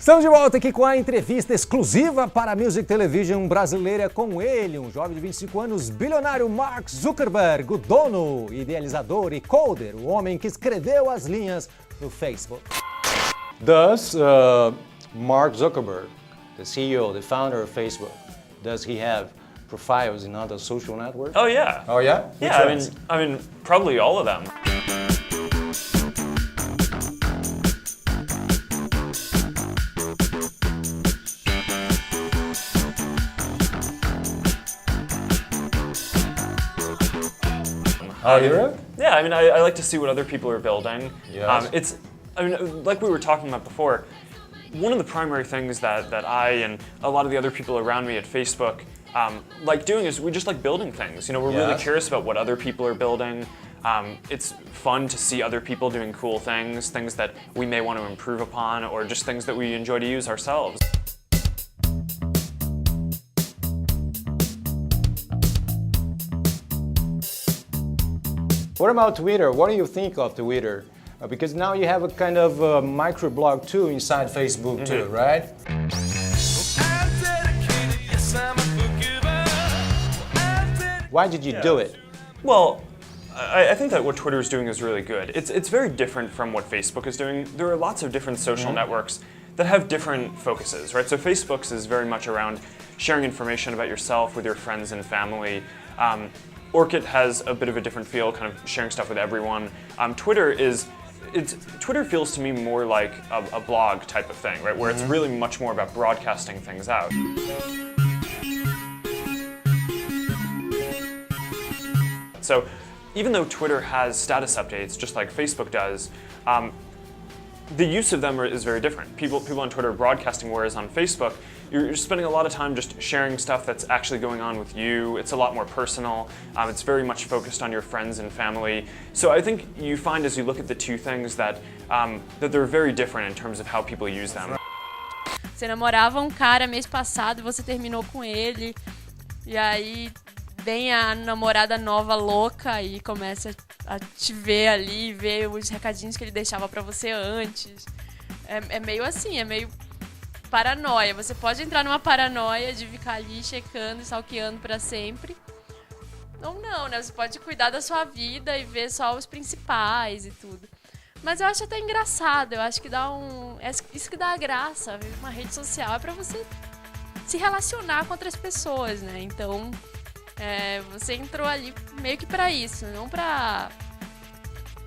Estamos de volta aqui com a entrevista exclusiva para a Music Television brasileira com ele, um jovem de 25 anos, bilionário Mark Zuckerberg, o dono, idealizador e coder, o homem que escreveu as linhas do Facebook. Does Mark Zuckerberg, the CEO, the founder of Facebook, does he have profiles in other social networks? Oh yeah. Oh yeah? Yeah, I mean, probably all of them. Oh, you're? Yeah, I mean, I like to see what other people are building. Yes. Like we were talking about before, one of the primary things that I and a lot of the other people around me at Facebook like doing is we just like building things. You know, we're really curious about what other people are building. It's fun to see other people doing cool things that we may want to improve upon, or just things that we enjoy to use ourselves. What about Twitter? What do you think of Twitter? Because now you have a kind of microblog too inside Facebook too, right? Why did you do it? Well, I think that what Twitter is doing is really good. It's very different from what Facebook is doing. There are lots of different social networks that have different focuses, right? So Facebook's is very much around sharing information about yourself with your friends and family. Orkut has a bit of a different feel, kind of sharing stuff with everyone. Twitter feels to me more like a blog type of thing, right? Where it's really much more about broadcasting things out. So even though Twitter has status updates, just like Facebook does, the use of them is very different. People on Twitter are broadcasting, whereas on Facebook, you're spending a lot of time just sharing stuff that's actually going on with you. It's a lot more personal. It's very much focused on your friends and family. So I think you find as you look at the two things that they're very different in terms of how people use them. Você namorava um cara mês passado e você terminou com ele, e aí vem a namorada nova louca e começa a te ver ali, ver os recadinhos que ele deixava pra você antes. É meio assim, é meio paranoia. Você pode entrar numa paranoia de ficar ali checando, stalkeando pra sempre. Ou não, né? Você pode cuidar da sua vida e ver só os principais e tudo. Mas eu acho até engraçado, eu acho que dá é isso que dá a graça. Uma rede social é pra você se relacionar com outras pessoas, né? Então, você entrou ali meio que pra isso, não pra...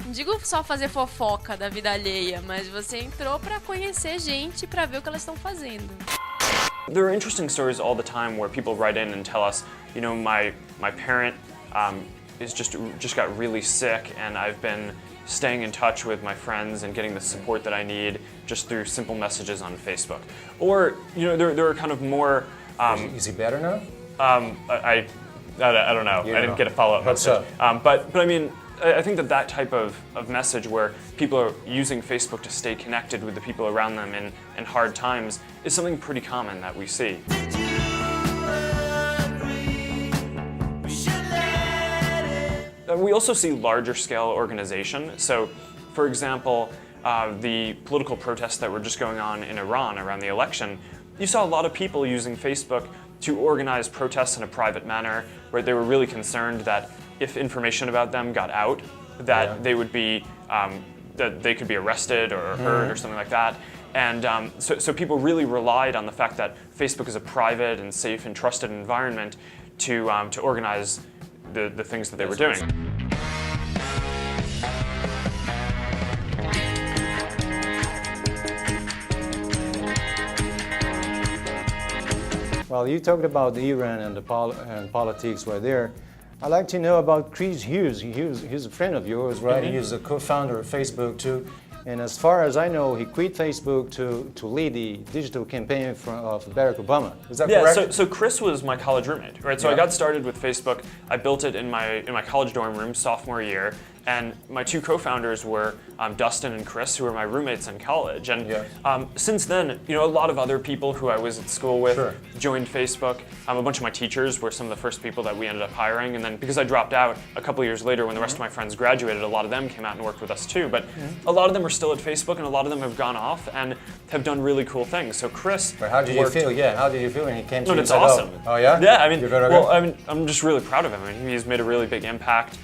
Não digo só fazer fofoca da vida alheia, mas você entrou pra conhecer gente, pra ver o que elas estão fazendo. There are interesting stories all the time where people write in and tell us, you know, my parent is just got really sick, and I've been staying in touch with my friends and getting the support that I need just through simple messages on Facebook. Or, you know, there are kind of more... Is he better now? I don't know. I didn't get a follow-up message. But I mean, I think that type of message where people are using Facebook to stay connected with the people around them in hard times is something pretty common that we see. We also see larger scale organization. So, for example, the political protests that were just going on in Iran around the election, you saw a lot of people using Facebook to organize protests in a private manner, where they were really concerned that if information about them got out, that they would be, that they could be arrested or hurt or something like that. And so people really relied on the fact that Facebook is a private and safe and trusted environment to organize the things that they were doing. Well, you talked about Iran and and politics right there. I'd like to know about Chris Hughes. He's a friend of yours, right? He's a co-founder of Facebook too. And as far as I know, he quit Facebook to lead the digital campaign of Barack Obama. Is that correct? Yeah, so Chris was my college roommate, right? So I got started with Facebook. I built it in my college dorm room sophomore year, And my two co-founders were Dustin and Chris, who were my roommates in college. And since then, you know, a lot of other people who I was at school with joined Facebook. A bunch of my teachers were some of the first people that we ended up hiring. And then because I dropped out a couple of years later when the rest of my friends graduated, a lot of them came out and worked with us too. But a lot of them are still at Facebook, and a lot of them have gone off and have done really cool things. So Chris, but how did you feel? Yeah, how did you feel when he came to you? No, it's awesome. Oh yeah? Yeah, I mean, well, I mean, I'm just really proud of him. I mean, he's made a really big impact.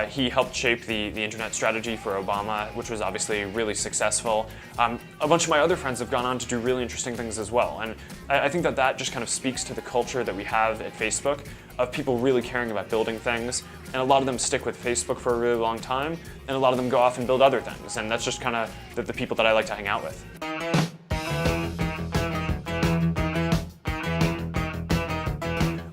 He helped shape the internet strategy for Obama, which was obviously really successful. A bunch of my other friends have gone on to do really interesting things as well. And I think that just kind of speaks to the culture that we have at Facebook of people really caring about building things. And a lot of them stick with Facebook for a really long time, and a lot of them go off and build other things. And that's just kind of the people that I like to hang out with.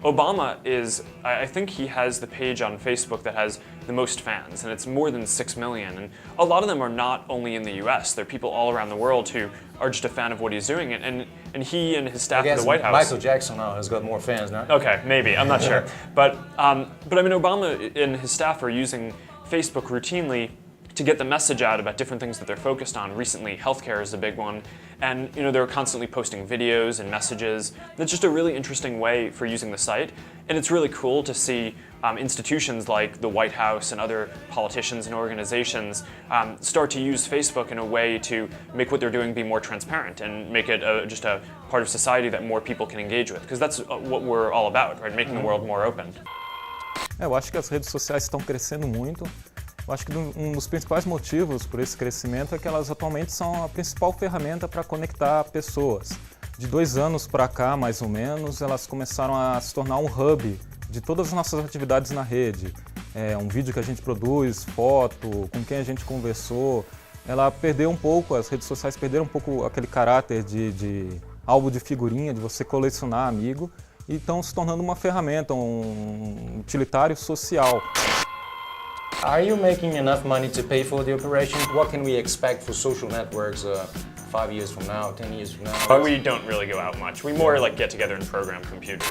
Obama is, I think he has the page on Facebook that has the most fans, and it's more than 6 million. And a lot of them are not only in the US, they're people all around the world who are just a fan of what he's doing. And he and his staff at the White House. Michael Jackson now has got more fans now. Okay, maybe, I'm not sure. But I mean, Obama and his staff are using Facebook routinely to get the message out about different things that they're focused on. Recently, healthcare is a big one. And you know, they're constantly posting videos and messages. That's just a really interesting way for using the site. And it's really cool to see institutions like the White House and other politicians and organizations start to use Facebook in a way to make what they're doing be more transparent and make it just a part of society that more people can engage with. Because that's what we're all about, right? Making the world more open. Eu acho que as redes sociais estão crescendo muito. Eu acho que um dos principais motivos por esse crescimento é que elas atualmente são a principal ferramenta para conectar pessoas. De 2 anos para cá, mais ou menos, elas começaram a se tornar um hub de todas as nossas atividades na rede. Um vídeo que a gente produz, foto, com quem a gente conversou. Ela perdeu um pouco, as redes sociais perderam um pouco aquele caráter de álbum de figurinha, de você colecionar amigo, e estão se tornando uma ferramenta, um utilitário social. Are you making enough money to pay for the operation? What can we expect for social networks 5 years from now, 10 years from now? But we don't really go out much. We more like get together and program computers.